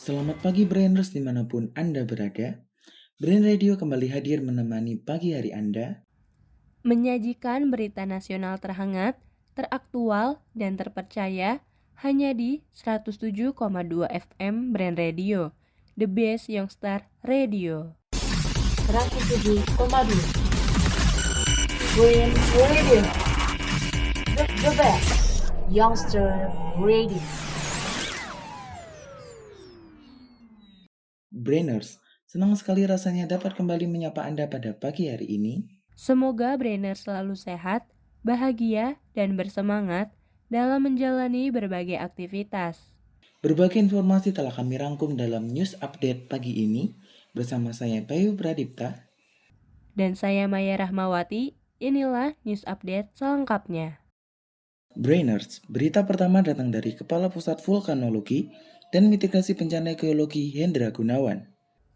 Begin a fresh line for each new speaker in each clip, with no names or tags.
Selamat pagi Brainers dimanapun Anda berada. Brain Radio kembali hadir menemani pagi hari Anda.
Menyajikan berita nasional terhangat, teraktual, dan terpercaya hanya di 107,2 FM Brand Radio, The Best Youngstar Radio.
107,2 Green Radio, the best youngster radio.
Brainers, senang sekali rasanya dapat kembali menyapa Anda pada pagi hari ini.
Semoga Brainer selalu sehat, bahagia, dan bersemangat dalam menjalani berbagai aktivitas.
Berbagai informasi telah kami rangkum dalam news update pagi ini bersama saya Bayu Pradipta.
Dan saya Maya Rahmawati, inilah news update selengkapnya.
Brainers, berita pertama datang dari Kepala Pusat Vulkanologi dan Mitigasi Bencana Geologi Hendra Gunawan.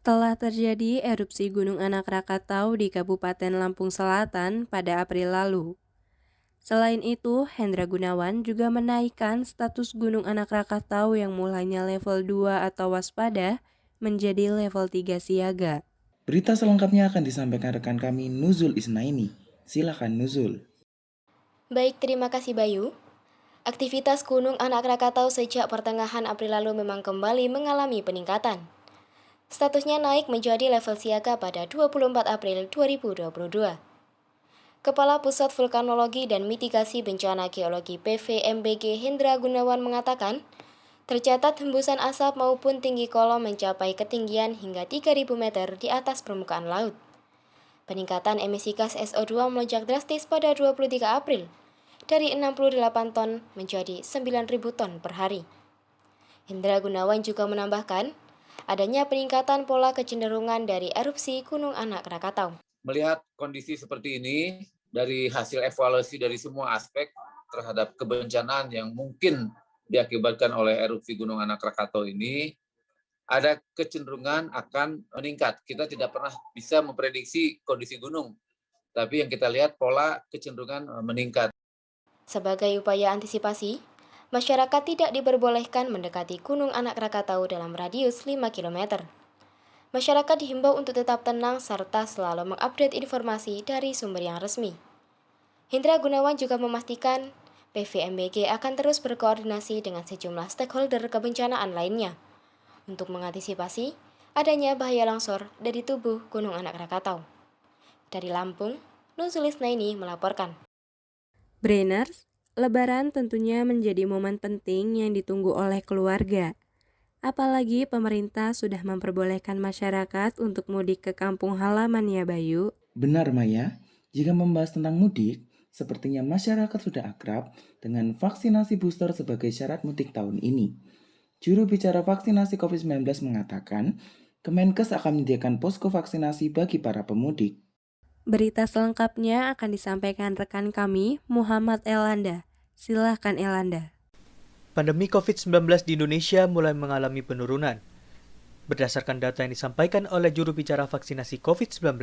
Telah terjadi erupsi Gunung Anak Rakatau di Kabupaten Lampung Selatan pada April lalu. Selain itu, Hendra Gunawan juga menaikkan status Gunung Anak Rakatau yang mulanya level 2 atau waspada menjadi level 3 siaga.
Berita selengkapnya akan disampaikan rekan kami Nuzul Isnaini. Silakan Nuzul.
Baik, terima kasih Bayu. Aktivitas Gunung Anak Rakatau sejak pertengahan April lalu memang kembali mengalami peningkatan. Statusnya naik menjadi level siaga pada 24 April 2022. Kepala Pusat Vulkanologi dan Mitigasi Bencana Geologi PVMBG Hendra Gunawan mengatakan, tercatat hembusan asap maupun tinggi kolom mencapai ketinggian hingga 3.000 meter di atas permukaan laut. Peningkatan emisi gas SO2 melonjak drastis pada 23 April, dari 68 ton menjadi 9.000 ton per hari. Hendra Gunawan juga menambahkan, adanya peningkatan pola kecenderungan dari erupsi Gunung Anak Rakatau.
Melihat kondisi seperti ini, dari hasil evaluasi dari semua aspek terhadap kebencanaan yang mungkin diakibatkan oleh erupsi Gunung Anak Rakatau ini, ada kecenderungan akan meningkat. Kita tidak pernah bisa memprediksi kondisi gunung, tapi yang kita lihat pola kecenderungan meningkat.
Sebagai upaya antisipasi, masyarakat tidak diperbolehkan mendekati Gunung Anak Rakatau dalam radius 5 km. Masyarakat dihimbau untuk tetap tenang serta selalu mengupdate informasi dari sumber yang resmi. Hendra Gunawan juga memastikan PVMBG akan terus berkoordinasi dengan sejumlah stakeholder kebencanaan lainnya untuk mengantisipasi adanya bahaya longsor dari tubuh Gunung Anak Rakatau. Dari Lampung, Nuzul Isnaini melaporkan.
Brainers, Lebaran tentunya menjadi momen penting yang ditunggu oleh keluarga. Apalagi pemerintah sudah memperbolehkan masyarakat untuk mudik ke kampung halaman ya Bayu.
Benar Maya, jika membahas tentang mudik, sepertinya masyarakat sudah akrab dengan vaksinasi booster sebagai syarat mudik tahun ini. Juru bicara vaksinasi COVID-19 mengatakan, Kemenkes akan menyediakan posko vaksinasi bagi para pemudik.
Berita selengkapnya akan disampaikan rekan kami, Muhammad Elanda. Silahkan Elanda.
Pandemi COVID-19 di Indonesia mulai mengalami penurunan. Berdasarkan data yang disampaikan oleh juru bicara vaksinasi COVID-19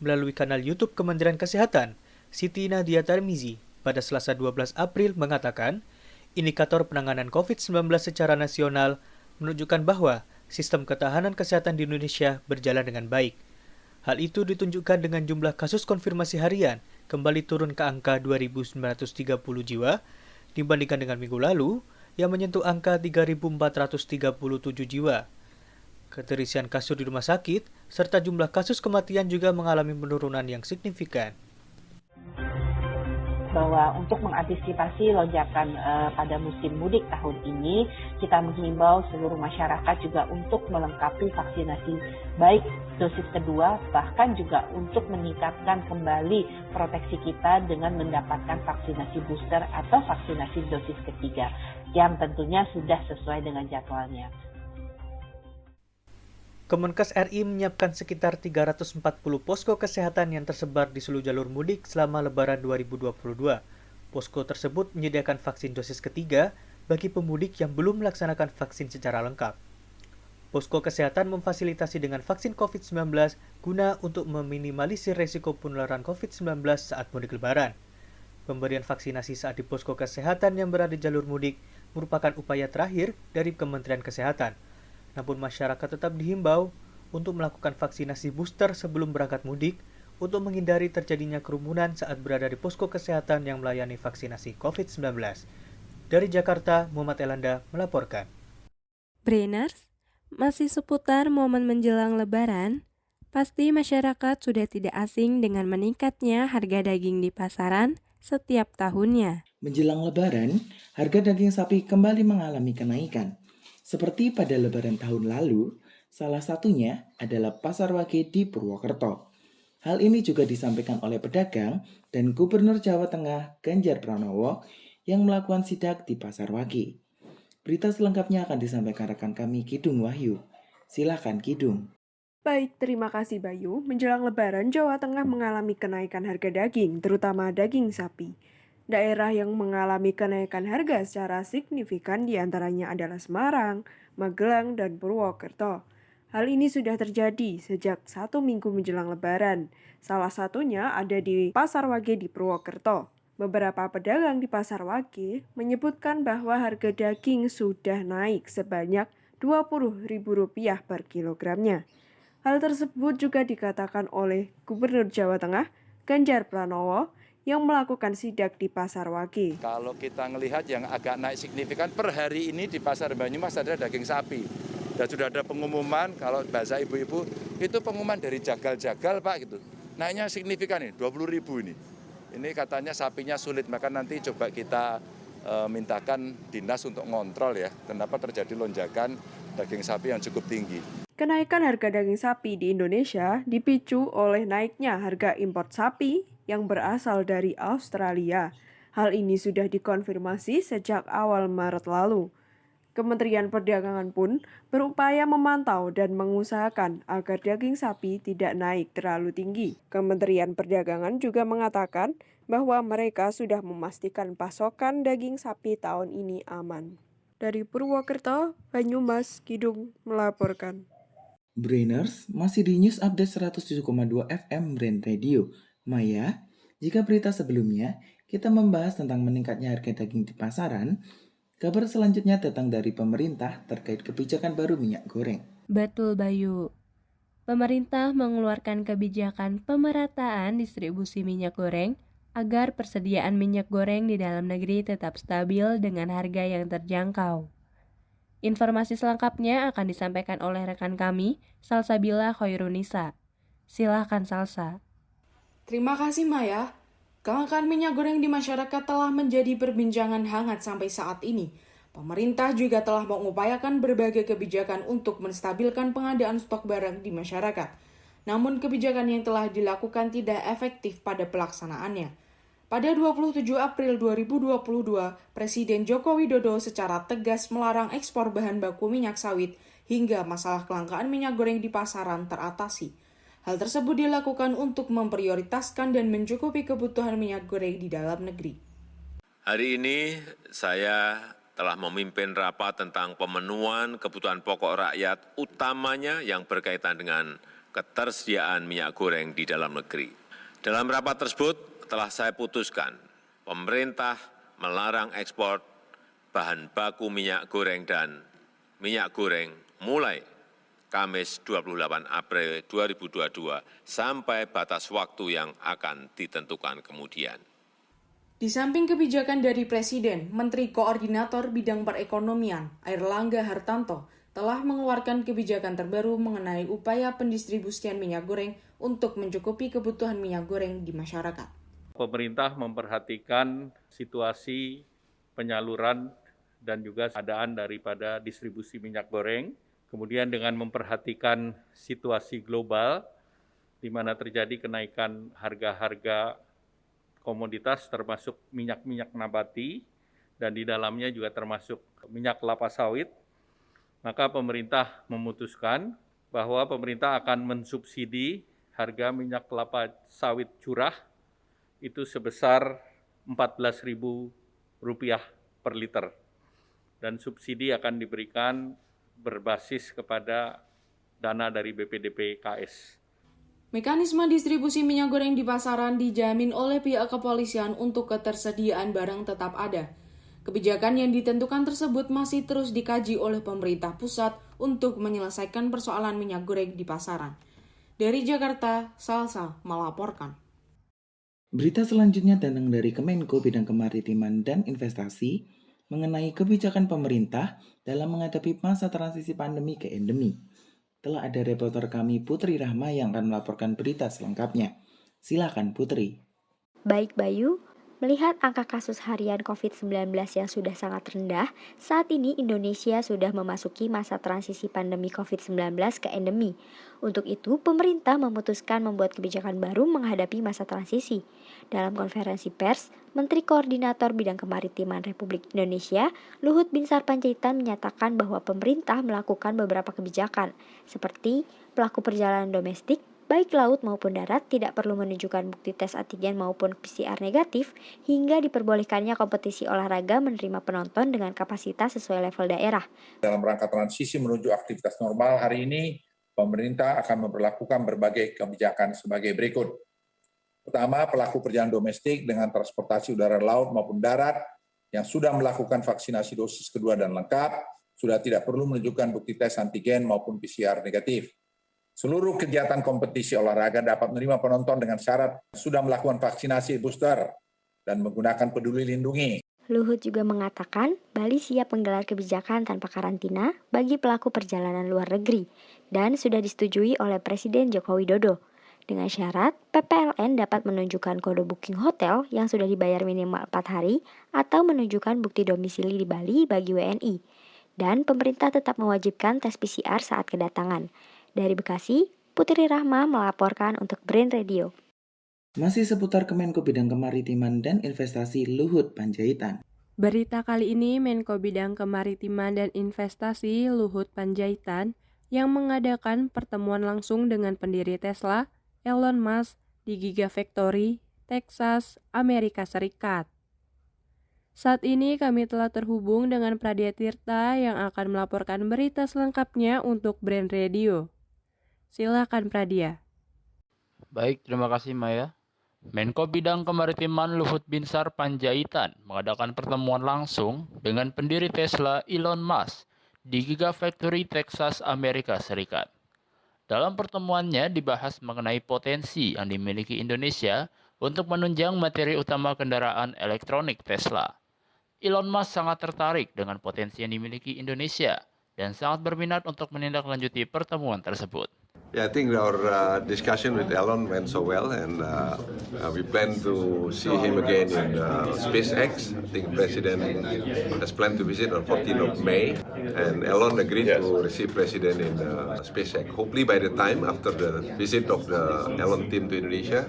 melalui kanal YouTube Kementerian Kesehatan, Siti Nadia Tarmizi, pada Selasa 12 April mengatakan, indikator penanganan COVID-19 secara nasional menunjukkan bahwa sistem ketahanan kesehatan di Indonesia berjalan dengan baik. Hal itu ditunjukkan dengan jumlah kasus konfirmasi harian kembali turun ke angka 2.930 jiwa dibandingkan dengan minggu lalu yang menyentuh angka 3.437 jiwa. Keterisian kasur di rumah sakit serta jumlah kasus kematian juga mengalami penurunan yang signifikan.
Bahwa untuk mengantisipasi lonjakan pada musim mudik tahun ini, kita menghimbau seluruh masyarakat juga untuk melengkapi vaksinasi baik dosis kedua, bahkan juga untuk meningkatkan kembali proteksi kita dengan mendapatkan vaksinasi booster atau vaksinasi dosis ketiga, yang tentunya sudah sesuai dengan jadwalnya.
Kemenkes RI menyiapkan sekitar 340 posko kesehatan yang tersebar di seluruh jalur mudik selama Lebaran 2022. Posko tersebut menyediakan vaksin dosis ketiga bagi pemudik yang belum melaksanakan vaksin secara lengkap. Posko kesehatan memfasilitasi dengan vaksin COVID-19 guna untuk meminimalisir resiko penularan COVID-19 saat mudik Lebaran. Pemberian vaksinasi saat di posko kesehatan yang berada di jalur mudik merupakan upaya terakhir dari Kementerian Kesehatan. Namun masyarakat tetap dihimbau untuk melakukan vaksinasi booster sebelum berangkat mudik untuk menghindari terjadinya kerumunan saat berada di posko kesehatan yang melayani vaksinasi COVID-19. Dari Jakarta, Muhammad Elanda melaporkan.
Brainers, masih seputar momen menjelang Lebaran, pasti masyarakat sudah tidak asing dengan meningkatnya harga daging di pasaran setiap tahunnya.
Menjelang Lebaran, harga daging sapi kembali mengalami kenaikan. Seperti pada Lebaran tahun lalu, salah satunya adalah Pasar Wage di Purwokerto. Hal ini juga disampaikan oleh pedagang dan Gubernur Jawa Tengah Ganjar Pranowo yang melakukan sidak di Pasar Wage. Berita selengkapnya akan disampaikan rekan kami Kidung Wahyu. Silakan Kidung.
Baik, terima kasih Bayu. Menjelang Lebaran, Jawa Tengah mengalami kenaikan harga daging, terutama daging sapi. Daerah yang mengalami kenaikan harga secara signifikan diantaranya adalah Semarang, Magelang, dan Purwokerto. Hal ini sudah terjadi sejak 1 minggu menjelang Lebaran. Salah satunya ada di Pasar Wage di Purwokerto. Beberapa pedagang di Pasar Wage menyebutkan bahwa harga daging sudah naik sebanyak Rp20.000 per kilogramnya. Hal tersebut juga dikatakan oleh Gubernur Jawa Tengah, Ganjar Pranowo, yang melakukan sidak di Pasar Wage.
Kalau kita melihat yang agak naik signifikan per hari ini di Pasar Banyumas adalah daging sapi. Dan sudah ada pengumuman, kalau bahasa ibu-ibu, itu pengumuman dari jagal-jagal Pak gitu. Naiknya signifikan nih, 20.000 ini. Ini katanya sapinya sulit, maka nanti coba kita mintakan dinas untuk ngontrol ya. Kenapa terjadi lonjakan daging sapi yang cukup tinggi.
Kenaikan harga daging sapi di Indonesia dipicu oleh naiknya harga impor sapi yang berasal dari Australia. Hal ini sudah dikonfirmasi sejak awal Maret lalu. Kementerian Perdagangan pun berupaya memantau dan mengusahakan agar daging sapi tidak naik terlalu tinggi. Kementerian Perdagangan juga mengatakan bahwa mereka sudah memastikan pasokan daging sapi tahun ini aman. Dari Purwokerto, Banyumas, Kidung melaporkan.
Brainers masih di News Update 107,2 FM Brain Radio. Maya, jika berita sebelumnya kita membahas tentang meningkatnya harga daging di pasaran, kabar selanjutnya datang dari pemerintah terkait kebijakan baru minyak goreng.
Betul Bayu. Pemerintah mengeluarkan kebijakan pemerataan distribusi minyak goreng agar persediaan minyak goreng di dalam negeri tetap stabil dengan harga yang terjangkau. Informasi selengkapnya akan disampaikan oleh rekan kami, Salsabila Khairunisa. Silahkan Salsa.
Terima kasih Maya. Kelangkaan minyak goreng di masyarakat telah menjadi perbincangan hangat sampai saat ini. Pemerintah juga telah mengupayakan berbagai kebijakan untuk menstabilkan pengadaan stok barang di masyarakat. Namun kebijakan yang telah dilakukan tidak efektif pada pelaksanaannya. Pada 27 April 2022, Presiden Joko Widodo secara tegas melarang ekspor bahan baku minyak sawit hingga masalah kelangkaan minyak goreng di pasaran teratasi. Hal tersebut dilakukan untuk memprioritaskan dan mencukupi kebutuhan minyak goreng di dalam negeri.
Hari ini saya telah memimpin rapat tentang pemenuhan kebutuhan pokok rakyat, utamanya yang berkaitan dengan ketersediaan minyak goreng di dalam negeri. Dalam rapat tersebut telah saya putuskan, pemerintah melarang ekspor bahan baku minyak goreng dan minyak goreng mulai Kamis 28 April 2022 sampai batas waktu yang akan ditentukan kemudian.
Di samping kebijakan dari Presiden, Menteri Koordinator Bidang Perekonomian, Airlangga Hartarto, telah mengeluarkan kebijakan terbaru mengenai upaya pendistribusian minyak goreng untuk mencukupi kebutuhan minyak goreng di masyarakat.
Pemerintah memperhatikan situasi penyaluran dan juga keadaan daripada distribusi minyak goreng. Kemudian dengan memperhatikan situasi global, di mana terjadi kenaikan harga-harga komoditas termasuk minyak-minyak nabati, dan di dalamnya juga termasuk minyak kelapa sawit, maka pemerintah memutuskan bahwa pemerintah akan mensubsidi harga minyak kelapa sawit curah itu sebesar Rp14.000 per liter. Dan subsidi akan diberikan berbasis kepada dana dari BPDP KS.
Mekanisme distribusi minyak goreng di pasaran dijamin oleh pihak kepolisian untuk ketersediaan barang tetap ada. Kebijakan yang ditentukan tersebut masih terus dikaji oleh pemerintah pusat untuk menyelesaikan persoalan minyak goreng di pasaran. Dari Jakarta, Salsa melaporkan.
Berita selanjutnya datang dari Kemenko Bidang Kemaritiman dan Investasi mengenai kebijakan pemerintah dalam menghadapi masa transisi pandemi ke endemi. Telah ada reporter kami Putri Rahma yang akan melaporkan berita selengkapnya. Silakan Putri.
Baik Bayu, melihat angka kasus harian COVID-19 yang sudah sangat rendah, saat ini Indonesia sudah memasuki masa transisi pandemi COVID-19 ke endemi. Untuk itu, pemerintah memutuskan membuat kebijakan baru menghadapi masa transisi. Dalam konferensi pers, Menteri Koordinator Bidang Kemaritiman Republik Indonesia, Luhut Binsar Panjaitan menyatakan bahwa pemerintah melakukan beberapa kebijakan, seperti pelaku perjalanan domestik, baik laut maupun darat tidak perlu menunjukkan bukti tes antigen maupun PCR negatif, hingga diperbolehkannya kompetisi olahraga menerima penonton dengan kapasitas sesuai level daerah.
Dalam rangka transisi menuju aktivitas normal hari ini, pemerintah akan memperlakukan berbagai kebijakan sebagai berikut. Pertama, pelaku perjalanan domestik dengan transportasi udara laut maupun darat yang sudah melakukan vaksinasi dosis kedua dan lengkap, sudah tidak perlu menunjukkan bukti tes antigen maupun PCR negatif. Seluruh kegiatan kompetisi olahraga dapat menerima penonton dengan syarat sudah melakukan vaksinasi booster dan menggunakan Peduli Lindungi.
Luhut juga mengatakan Bali siap menggelar kebijakan tanpa karantina bagi pelaku perjalanan luar negeri dan sudah disetujui oleh Presiden Joko Widodo. Dengan syarat, PPLN dapat menunjukkan kode booking hotel yang sudah dibayar minimal 4 hari atau menunjukkan bukti domisili di Bali bagi WNI. Dan pemerintah tetap mewajibkan tes PCR saat kedatangan. Dari Bekasi, Putri Rahma melaporkan untuk Brain Radio.
Masih seputar Kemenko Bidang Kemaritiman dan Investasi Luhut Panjaitan.
Berita kali ini Menko Bidang Kemaritiman dan Investasi Luhut Panjaitan yang mengadakan pertemuan langsung dengan pendiri Tesla, Elon Musk, di Gigafactory, Texas, Amerika Serikat. Saat ini kami telah terhubung dengan Pradia Tirta yang akan melaporkan berita selengkapnya untuk Brain Radio. Silakan Pradia.
Baik, terima kasih Maya. Menko Bidang Kemaritiman Luhut Binsar Panjaitan mengadakan pertemuan langsung dengan pendiri Tesla Elon Musk di Gigafactory Texas, Amerika Serikat. Dalam pertemuannya dibahas mengenai potensi yang dimiliki Indonesia untuk menunjang materi utama kendaraan elektronik Tesla. Elon Musk sangat tertarik dengan potensi yang dimiliki Indonesia dan sangat berminat untuk menindaklanjuti pertemuan tersebut.
Yeah, I think our discussion with Elon went so well, and we plan to see him again in SpaceX. I think President has planned to visit on 14th of May, and Elon agreed to receive President in SpaceX. Hopefully by the time after the visit of the Elon team to Indonesia,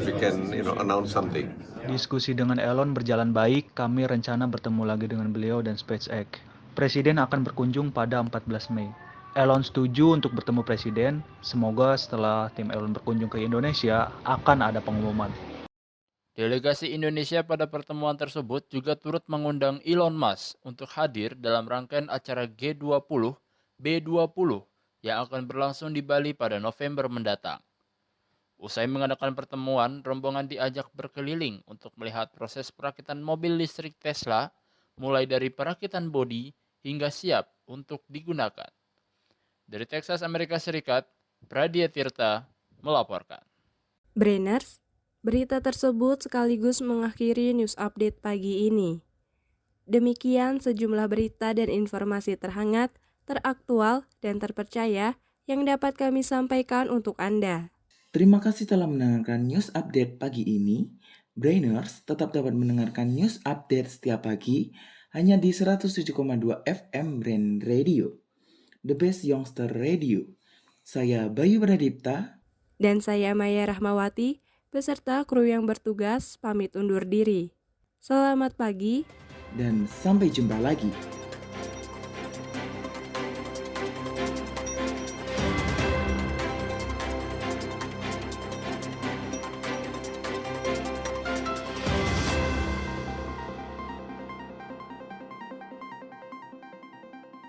we can announce something.
Diskusi dengan Elon berjalan baik, kami rencana bertemu lagi dengan beliau dan SpaceX. Presiden akan berkunjung pada 14 Mei. Elon setuju untuk bertemu Presiden. Semoga setelah tim Elon berkunjung ke Indonesia, akan ada pengumuman.
Delegasi Indonesia pada pertemuan tersebut juga turut mengundang Elon Musk untuk hadir dalam rangkaian acara G20, B20 yang akan berlangsung di Bali pada November mendatang. Usai mengadakan pertemuan, rombongan diajak berkeliling untuk melihat proses perakitan mobil listrik Tesla, mulai dari perakitan bodi hingga siap untuk digunakan. Dari Texas, Amerika Serikat, Pradia Tirta melaporkan.
Brainers, berita tersebut sekaligus mengakhiri news update pagi ini. Demikian sejumlah berita dan informasi terhangat, teraktual, dan terpercaya yang dapat kami sampaikan untuk Anda.
Terima kasih telah mendengarkan news update pagi ini. Brainers tetap dapat mendengarkan news update setiap pagi hanya di 107,2 FM Brain Radio. The Best Youngster Radio. Saya Bayu Pradipta.
Dan saya Maya Rahmawati, beserta kru yang bertugas pamit undur diri. Selamat pagi.
Dan sampai jumpa lagi.